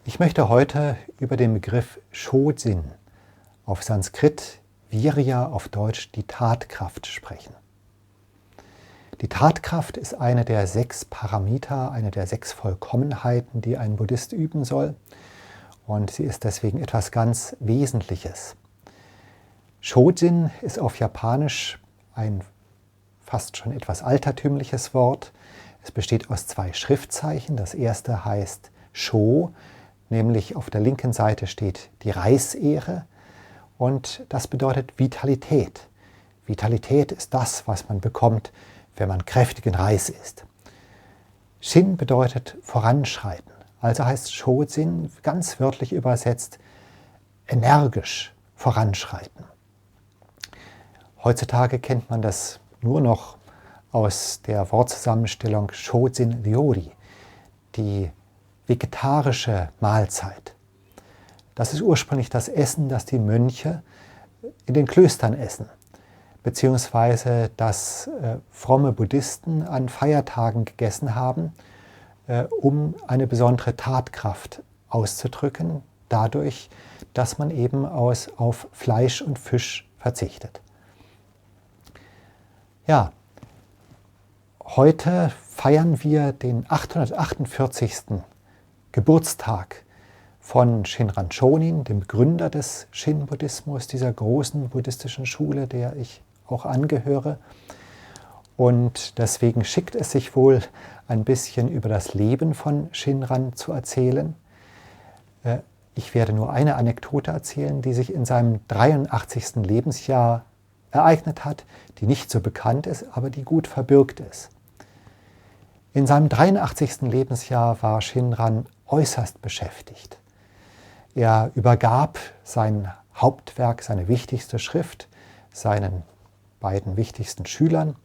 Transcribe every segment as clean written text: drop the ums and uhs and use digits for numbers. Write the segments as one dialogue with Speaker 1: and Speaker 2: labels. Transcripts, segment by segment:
Speaker 1: Ich möchte heute über den Begriff Shojin, auf Sanskrit Virya, auf Deutsch die Tatkraft, sprechen. Die Tatkraft ist eine der 6 Paramita, eine der 6 Vollkommenheiten, die ein Buddhist üben soll. Und sie ist deswegen etwas ganz Wesentliches. Shojin ist auf Japanisch ein fast schon etwas altertümliches Wort. Es besteht aus 2 Schriftzeichen. Das erste heißt Sho, nämlich auf der linken Seite steht die Reisähre und das bedeutet Vitalität. Vitalität ist das, was man bekommt, wenn man kräftigen Reis isst. Shin bedeutet voranschreiten, also heißt Shojin ganz wörtlich übersetzt energisch voranschreiten. Heutzutage kennt man das nur noch aus der Wortzusammenstellung Shojin Ryori, die vegetarische Mahlzeit. Das ist ursprünglich das Essen, das die Mönche in den Klöstern essen, beziehungsweise das fromme Buddhisten an Feiertagen gegessen haben, um eine besondere Tatkraft auszudrücken, dadurch, dass man eben auf Fleisch und Fisch verzichtet. Ja, heute feiern wir den 848. Geburtstag von Shinran Shonin, dem Begründer des Shin-Buddhismus, dieser großen buddhistischen Schule, der ich auch angehöre. Und deswegen schickt es sich wohl, ein bisschen über das Leben von Shinran zu erzählen. Ich werde nur eine Anekdote erzählen, die sich in seinem 83. Lebensjahr ereignet hat, die nicht so bekannt ist, aber die gut verbürgt ist. In seinem 83. Lebensjahr war Shinran äußerst beschäftigt. Er übergab sein Hauptwerk, seine wichtigste Schrift, seinen beiden wichtigsten Schülern.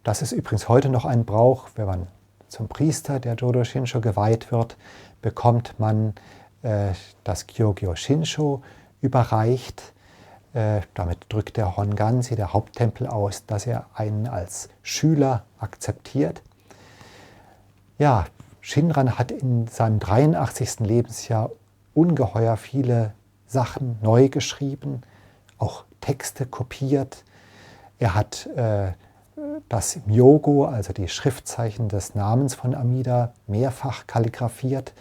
Speaker 1: Das ist übrigens heute noch ein Brauch, wenn man zum Priester der Jodo Shinsho geweiht wird, bekommt man das Kyogyo Shinsho überreicht. Damit drückt der Honganji, der Haupttempel, aus, dass er einen als Schüler akzeptiert. Ja, Shinran hat in seinem 83. Lebensjahr ungeheuer viele Sachen neu geschrieben, auch Texte kopiert. Er hat das Myogo, also die Schriftzeichen des Namens von Amida, mehrfach kalligrafiert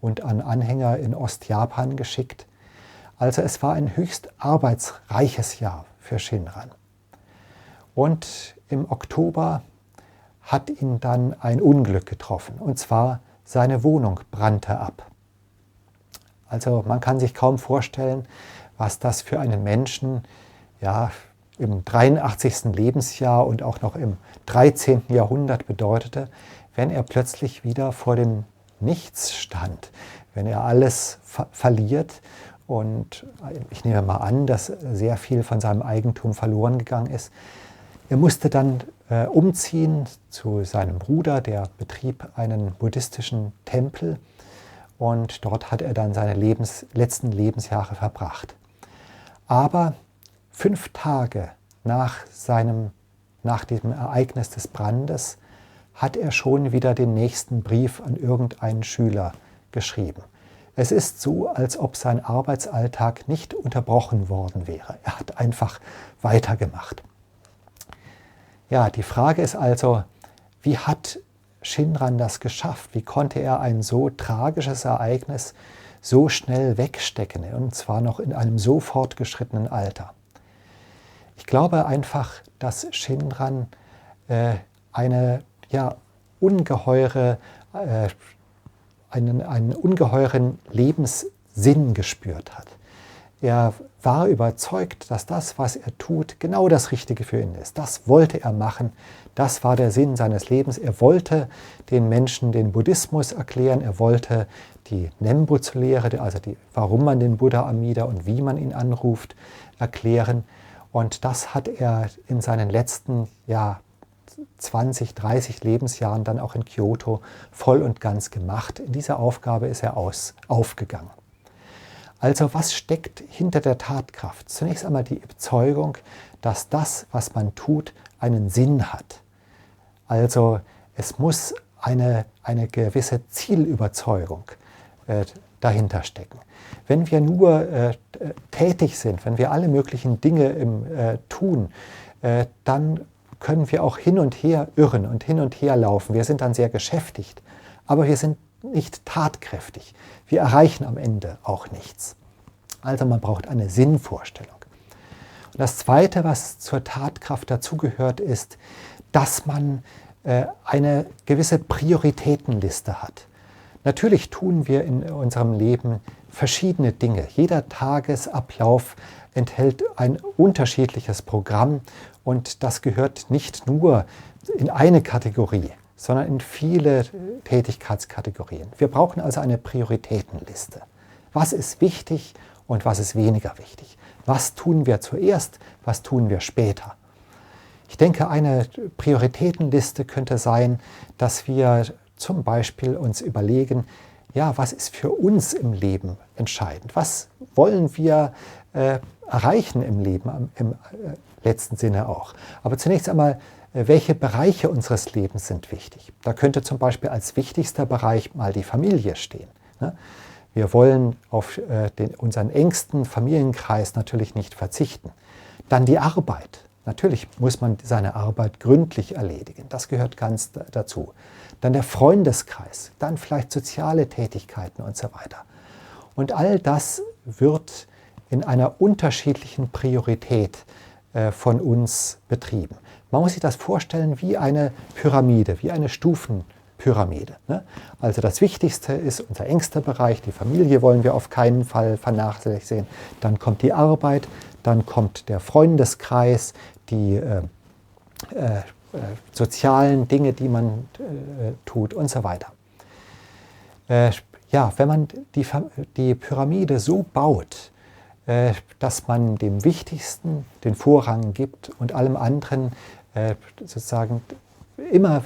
Speaker 1: und an Anhänger in Ostjapan geschickt. Also es war ein höchst arbeitsreiches Jahr für Shinran. Und im Oktober hat ihn dann ein Unglück getroffen, und zwar seine Wohnung brannte ab. Also man kann sich kaum vorstellen, was das für einen Menschen im 83. Lebensjahr und auch noch im 13. Jahrhundert bedeutete, wenn er plötzlich wieder vor dem Nichts stand, wenn er alles verliert. Und ich nehme mal an, dass sehr viel von seinem Eigentum verloren gegangen ist. Er musste dann umziehen zu seinem Bruder, der betrieb einen buddhistischen Tempel. Und dort hat er dann seine letzten Lebensjahre verbracht. Aber 5 Tage nach diesem Ereignis des Brandes hat er schon wieder den nächsten Brief an irgendeinen Schüler geschrieben. Es ist so, als ob sein Arbeitsalltag nicht unterbrochen worden wäre. Er hat einfach weitergemacht. Ja, die Frage ist also, wie hat Shinran das geschafft? Wie konnte er ein so tragisches Ereignis so schnell wegstecken, und zwar noch in einem so fortgeschrittenen Alter? Ich glaube einfach, dass Shinran einen ungeheuren Lebenssinn gespürt hat. Er war überzeugt, dass das, was er tut, genau das Richtige für ihn ist. Das wollte er machen. Das war der Sinn seines Lebens. Er wollte den Menschen den Buddhismus erklären. Er wollte die Nembutsu-Lehre, also warum man den Buddha Amida und wie man ihn anruft, erklären. Und das hat er in seinen letzten 20, 30 Lebensjahren dann auch in Kyoto voll und ganz gemacht. In dieser Aufgabe ist er aufgegangen. Also was steckt hinter der Tatkraft? Zunächst einmal die Überzeugung, dass das, was man tut, einen Sinn hat. Also es muss eine gewisse Zielüberzeugung dahinter stecken. Wenn wir nur tätig sind, wenn wir alle möglichen Dinge tun, dann können wir auch hin und her irren und hin und her laufen. Wir sind dann sehr beschäftigt, aber wir sind nicht tatkräftig. Wir erreichen am Ende auch nichts. Also man braucht eine Sinnvorstellung. Und das Zweite, was zur Tatkraft dazugehört, ist, dass man eine gewisse Prioritätenliste hat. Natürlich tun wir in unserem Leben verschiedene Dinge. Jeder Tagesablauf enthält ein unterschiedliches Programm und das gehört nicht nur in eine Kategorie, sondern in viele Tätigkeitskategorien. Wir brauchen also eine Prioritätenliste. Was ist wichtig und was ist weniger wichtig? Was tun wir zuerst, was tun wir später? Ich denke, eine Prioritätenliste könnte sein, dass wir zum Beispiel uns überlegen, ja, was ist für uns im Leben entscheidend? Was wollen wir erreichen im Leben, im letzten Sinne auch? Aber zunächst einmal, welche Bereiche unseres Lebens sind wichtig? Da könnte zum Beispiel als wichtigster Bereich mal die Familie stehen. Wir wollen auf unseren engsten Familienkreis natürlich nicht verzichten. Dann die Arbeit. Natürlich muss man seine Arbeit gründlich erledigen. Das gehört ganz dazu. Dann der Freundeskreis, dann vielleicht soziale Tätigkeiten und so weiter. Und all das wird in einer unterschiedlichen Priorität von uns betrieben. Man muss sich das vorstellen wie eine Pyramide, wie eine Stufenpyramide. Also das Wichtigste ist unser engster Bereich, die Familie wollen wir auf keinen Fall vernachlässigen. Dann kommt die Arbeit, dann kommt der Freundeskreis, die sozialen Dinge, die man tut und so weiter. Ja, wenn man die Pyramide so baut, dass man dem Wichtigsten den Vorrang gibt und allem anderen sozusagen immer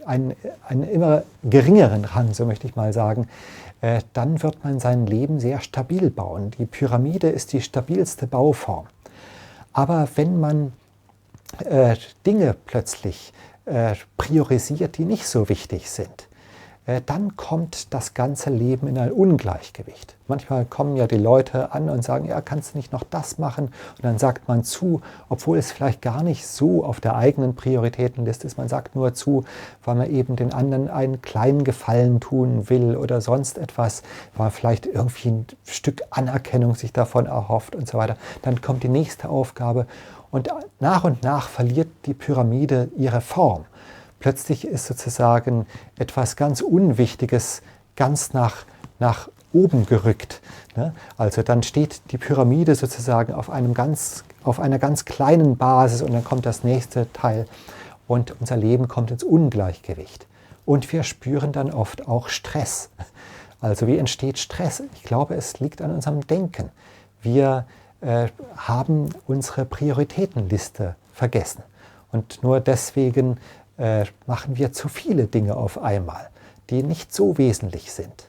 Speaker 1: einen immer geringeren Rang, so möchte ich mal sagen, dann wird man sein Leben sehr stabil bauen. Die Pyramide ist die stabilste Bauform. Aber wenn man Dinge plötzlich priorisiert, die nicht so wichtig sind, dann kommt das ganze Leben in ein Ungleichgewicht. Manchmal kommen ja die Leute an und sagen, ja, kannst du nicht noch das machen? Und dann sagt man zu, obwohl es vielleicht gar nicht so auf der eigenen Prioritätenliste ist. Man sagt nur zu, weil man eben den anderen einen kleinen Gefallen tun will oder sonst etwas, weil man vielleicht irgendwie ein Stück Anerkennung sich davon erhofft und so weiter. Dann kommt die nächste Aufgabe und nach verliert die Pyramide ihre Form. Plötzlich ist sozusagen etwas ganz Unwichtiges ganz nach oben gerückt. Also dann steht die Pyramide sozusagen auf einer ganz kleinen Basis und dann kommt das nächste Teil und unser Leben kommt ins Ungleichgewicht. Und wir spüren dann oft auch Stress. Also wie entsteht Stress? Ich glaube, es liegt an unserem Denken. Wir haben unsere Prioritätenliste vergessen und nur deswegen machen wir zu viele Dinge auf einmal, die nicht so wesentlich sind.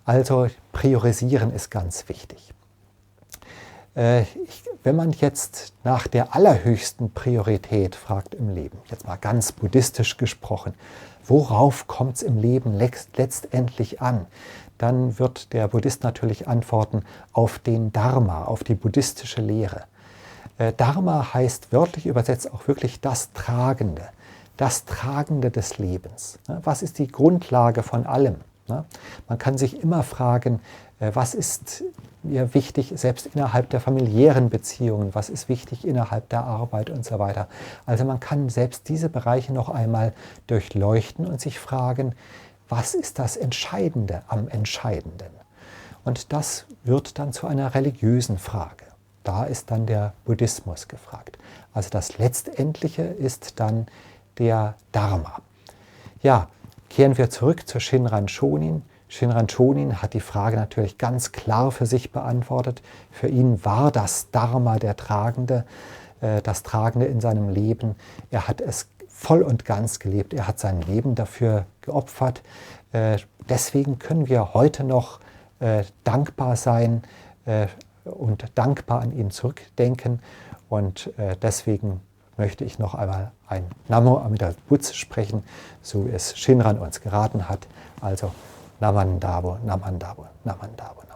Speaker 1: Also priorisieren ist ganz wichtig. Wenn man jetzt nach der allerhöchsten Priorität fragt im Leben, jetzt mal ganz buddhistisch gesprochen, worauf kommt es im Leben letztendlich an? Dann wird der Buddhist natürlich antworten auf den Dharma, auf die buddhistische Lehre. Dharma heißt wörtlich übersetzt auch wirklich das Tragende des Lebens. Was ist die Grundlage von allem? Man kann sich immer fragen, was ist mir wichtig, selbst innerhalb der familiären Beziehungen, was ist wichtig innerhalb der Arbeit und so weiter. Also man kann selbst diese Bereiche noch einmal durchleuchten und sich fragen, was ist das Entscheidende am Entscheidenden? Und das wird dann zu einer religiösen Frage. Da ist dann der Buddhismus gefragt. Also das Letztendliche ist dann der Dharma. Ja, kehren wir zurück zu Shinran Shonin. Shinran Shonin hat die Frage natürlich ganz klar für sich beantwortet. Für ihn war das Dharma das Tragende in seinem Leben. Er hat es voll und ganz gelebt. Er hat sein Leben dafür geopfert. Deswegen können wir heute noch dankbar sein und dankbar an ihn zurückdenken. Und deswegen möchte ich noch einmal ein Namo Amida Butsu sprechen, so wie es Shinran uns geraten hat. Also Namandabo, Namandabo, Namandabo.